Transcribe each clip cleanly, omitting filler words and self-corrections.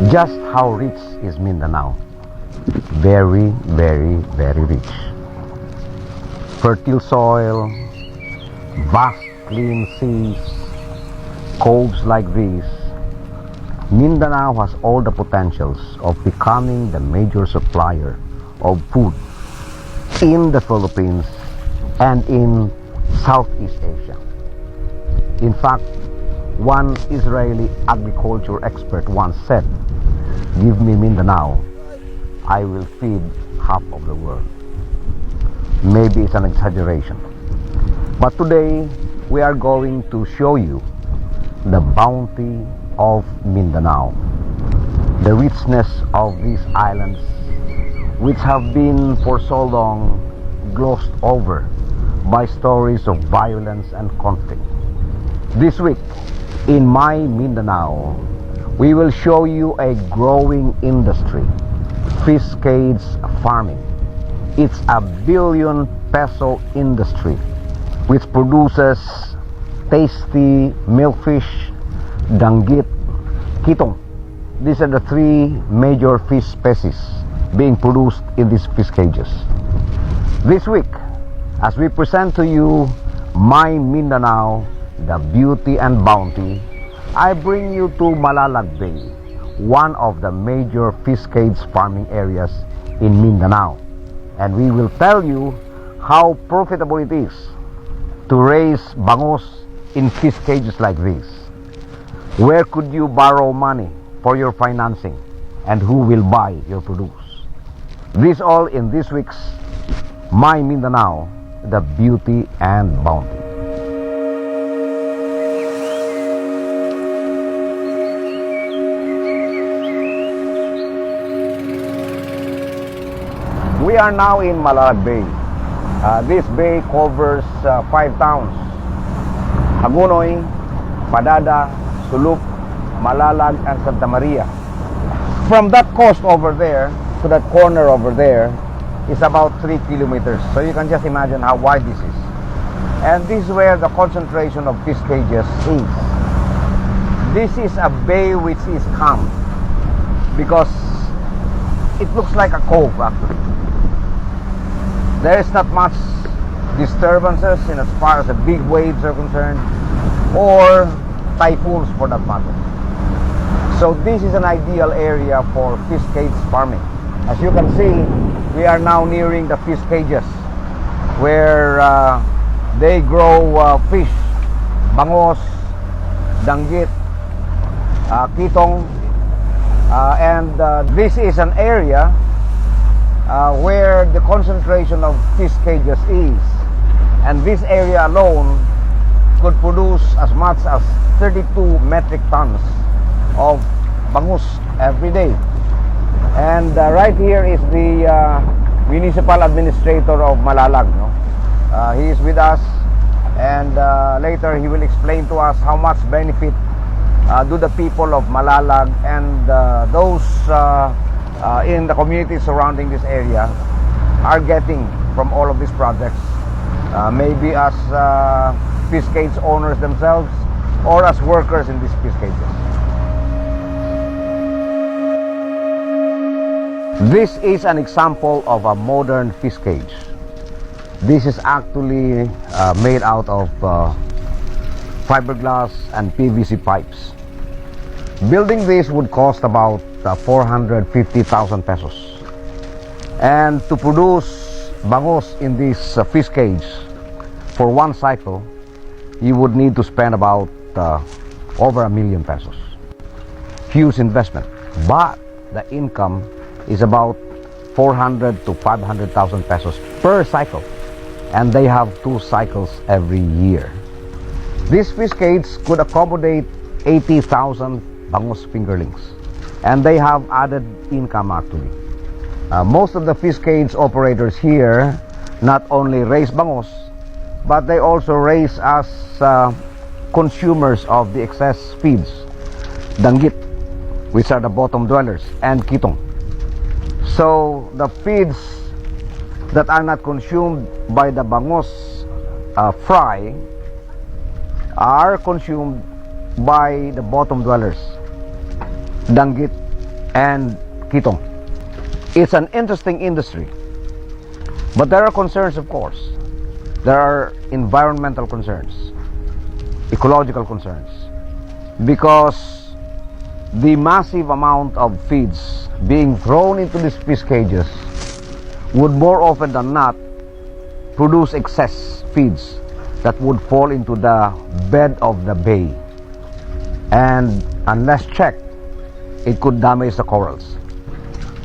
Just how rich is Mindanao? Very, very, very rich. Fertile soil, vast clean seas, coves like these. Mindanao has all the potentials of becoming the major supplier of food in the Philippines and in Southeast Asia. In fact, one Israeli agriculture expert once said, "Give me Mindanao, I will feed half of the world." Maybe it's an exaggeration, but today we are going to show you the bounty of Mindanao, the richness of these islands which have been for so long glossed over by stories of violence and conflict. This week in My Mindanao, we will show you a growing industry, fish cage farming. It's a billion-peso industry which produces tasty milkfish, danggit, kitong. These are the three major fish species being produced in these fish cages. This week, as we present to you My Mindanao, the beauty and bounty, I bring you to Malalag Bay, one of the major fish cage farming areas in Mindanao. And we will tell you how profitable it is to raise bangus in fish cages like this. Where could you borrow money for your financing, and who will buy your produce? This all in this week's My Mindanao, the beauty and bounty. We are now in Malalag Bay. This bay covers 5 towns: Hagonoy, Padada, Suluk, Malalag, and Santa Maria. From that coast over there to that corner over there is about 3 kilometers. So you can just imagine how wide this is. And this is where the concentration of fish cages is. This is a bay which is calm because it looks like a cove actually. There is not much disturbances in as far as the big waves are concerned, or typhoons for that matter. So this is an ideal area for fish cage farming. As you can see, we are now nearing the fish cages where they grow fish, bangus, danggit, kitong, and this is an area where the concentration of fish cages is, and this area alone could produce as much as 32 metric tons of bangus every day. And right here is the municipal administrator of Malalag. He is with us, and later he will explain to us how much benefit do the people of Malalag and those in the community surrounding this area are getting from all of these projects, maybe as fish cage owners themselves or as workers in these fish cages. This is an example of a modern fish cage. This is actually made out of fiberglass and PVC pipes. Building this would cost about 450,000 pesos. And to produce bangus in this fish cage for one cycle, you would need to spend about over 1 million pesos. Huge investment, but the income is about 400 to 500,000 pesos per cycle, and they have 2 cycles every year. This fish cage could accommodate 80,000 bangus fingerlings, and they have added income actually. Most of the fish cage operators here not only raise bangus, but they also raise as consumers of the excess feeds, danggit, which are the bottom dwellers, and kitong. So the feeds that are not consumed by the bangus fry are consumed by the bottom dwellers, danggit, and kitong. It's an interesting industry, but there are concerns, of course. There are environmental concerns, ecological concerns, because the massive amount of feeds being thrown into these fish cages would more often than not produce excess feeds that would fall into the bed of the bay, and unless checked, it could damage the corals.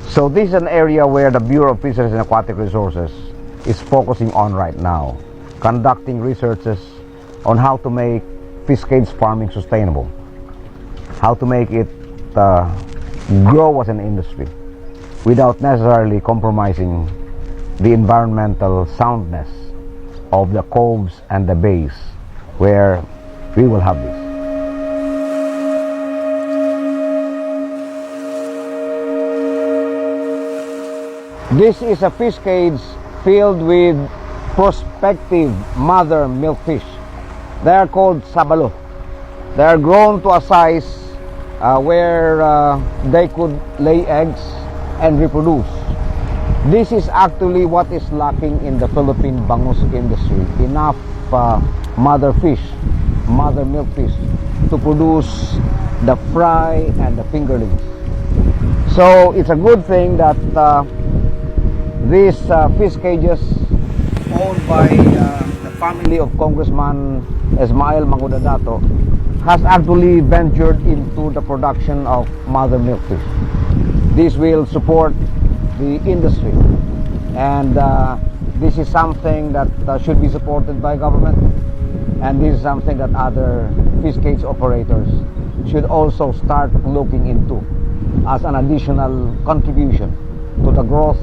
So this is an area where the Bureau of Fisheries and Aquatic Resources is focusing on right now, conducting researches on how to make fish cage farming sustainable, how to make it grow as an industry without necessarily compromising the environmental soundness of the coves and the bays where we will have this. This is a fish cage filled with prospective mother milkfish. They are called sabalo. They are grown to a size where they could lay eggs and reproduce. This is actually what is lacking in the Philippine bangus industry. Enough mother milkfish to produce the fry and the fingerlings. So it's a good thing that these fish cages owned by the family of Congressman Ismael Mangudadato has actually ventured into the production of mother milkfish. This will support the industry, and this is something that should be supported by government, and this is something that other fish cage operators should also start looking into as an additional contribution to the growth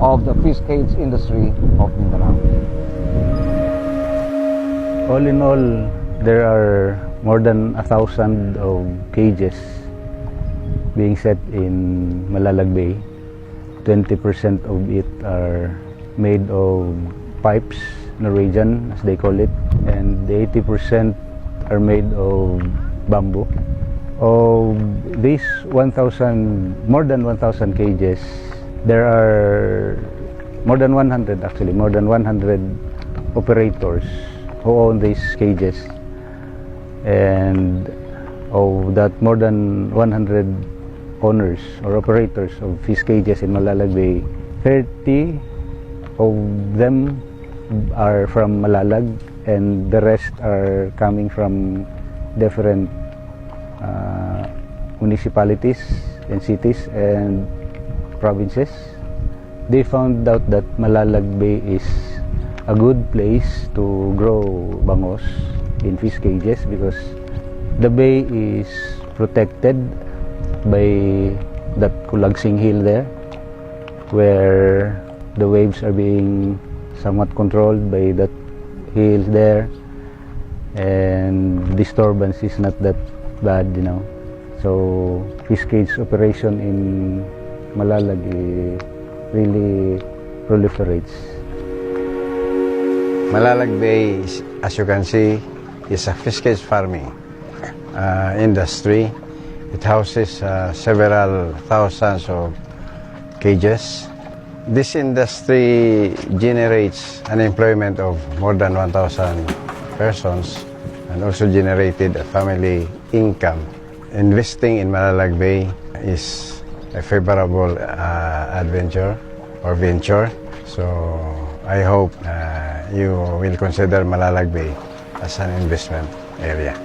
of the fish cage industry of Mindanao. All in all, there are more than 1,000 of cages being set in Malalag Bay. 20% of it are made of pipes, Norwegian as they call it, and the 80% are made of bamboo. Of these more than 1,000 cages, there are more than 100 operators who own these cages, and of that more than 100 owners or operators of fish cages in Malalag Bay, 30 of them are from Malalag, and the rest are coming from different municipalities and cities and provinces. They found out that Malalag Bay is a good place to grow bangus in fish cages because the bay is protected by that Kulagsing Hill there, where the waves are being somewhat controlled by that hill there, and disturbance is not that bad, you know. So fish cage operation in Malalag really proliferates. Malalag Bay, as you can see, is a fish cage farming industry. It houses several thousands of cages. This industry generates an employment of more than 1,000 persons and also generated a family income. Investing in Malalag Bay is a favorable adventure or venture. So I hope you will consider Malalag Bay as an investment area.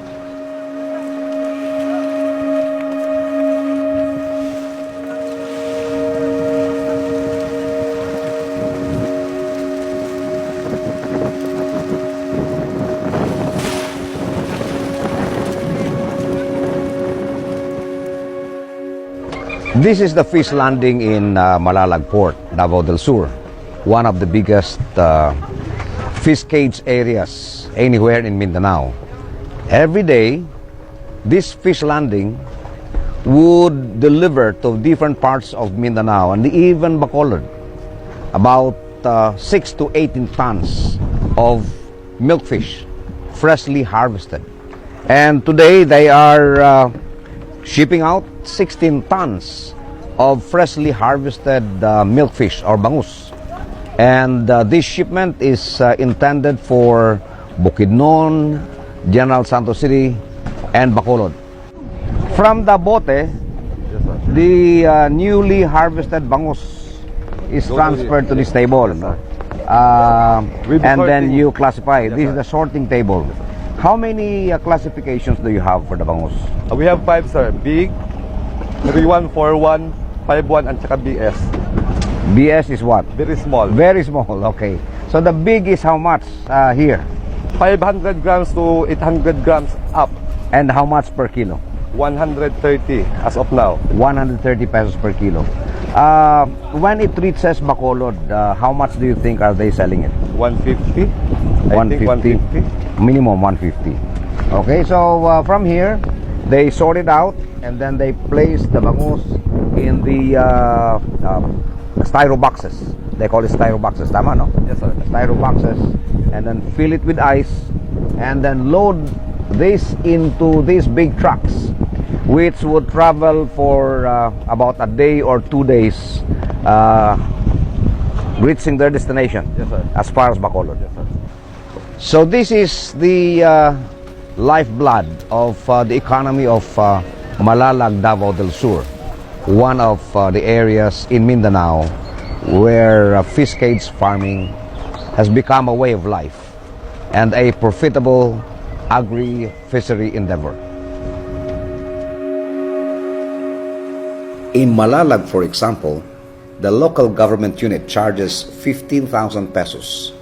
This is the fish landing in Malalag Port, Davao del Sur, one of the biggest fish cage areas anywhere in Mindanao. Every day, this fish landing would deliver to different parts of Mindanao and even Bacolod about 6 to 18 tons of milkfish, freshly harvested. And today they are shipping out 16 tons of freshly harvested milkfish or bangus. And this shipment is intended for Bukidnon, General Santos City, and Bacolod. From the bote, the newly harvested bangus is transferred to this table. And then you classify. This is the sorting table. How many classifications do you have for the bangus? We have 5, sir. Big, 3-1, 4-1, 5-1, and saka BS. BS is what? Very small. Very small, okay. So the big is how much here? 500 grams to 800 grams up. And how much per kilo? 130 as of now. 130 pesos per kilo. When it reaches Bacolod, how much do you think are they selling it? 150. 150. Minimum 150. Okay, so from here, they sort it out and then they place the bangus in the styro boxes. They call it styro boxes, tama no? Yes, sir. Styro boxes, and then fill it with ice and then load this into these big trucks, which would travel for about a day or 2 days, reaching their destination. Yes, sir. As far as Bacolod. Yes, sir. So this is the lifeblood of the economy of Malalag, Davao del Sur, one of the areas in Mindanao where fish cage farming has become a way of life and a profitable agri-fishery endeavor. In Malalag, for example, the local government unit charges 15,000 pesos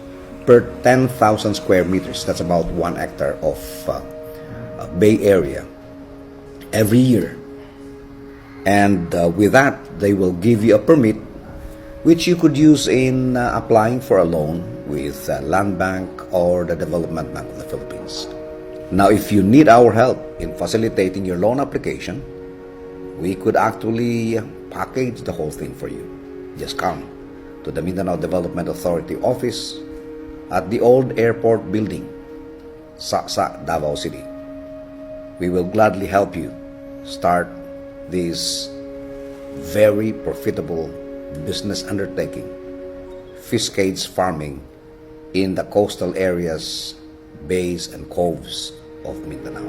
per 10,000 square meters. That's about 1 hectare of bay area every year. And with that, they will give you a permit which you could use in applying for a loan with Land Bank or the Development Bank of the Philippines. Now, if you need our help in facilitating your loan application, we could actually package the whole thing for you. Just come to the Mindanao Development Authority office at the old airport building, Sa, Davao City. We will gladly help you start this very profitable business undertaking, fish cage farming in the coastal areas, bays and coves of Mindanao.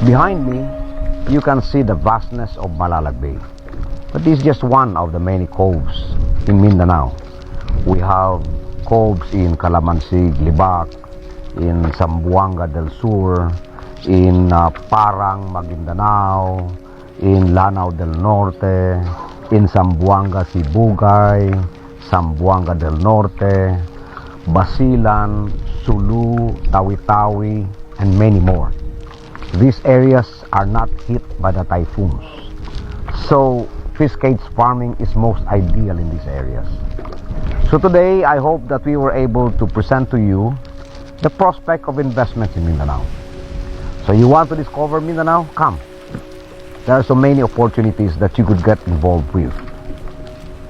Behind me, you can see the vastness of Malalag Bay. But this is just one of the many coves in Mindanao. We have coves in Calamansig, Libak, in Zamboanga del Sur, in Parang, Maguindanao, in Lanao del Norte, in Zamboanga, Sibugay, Zamboanga del Norte, Basilan, Sulu, Tawi-Tawi, and many more. These areas are not hit by the typhoons. So fish cage farming is most ideal in these areas. So today, I hope that we were able to present to you the prospect of investments in Mindanao. So you want to discover Mindanao? Come. There are so many opportunities that you could get involved with.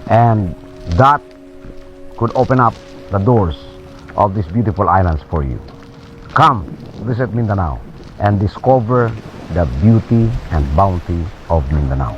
And that could open up the doors of these beautiful islands for you. Come, visit Mindanao and discover the beauty and bounty of Mindanao.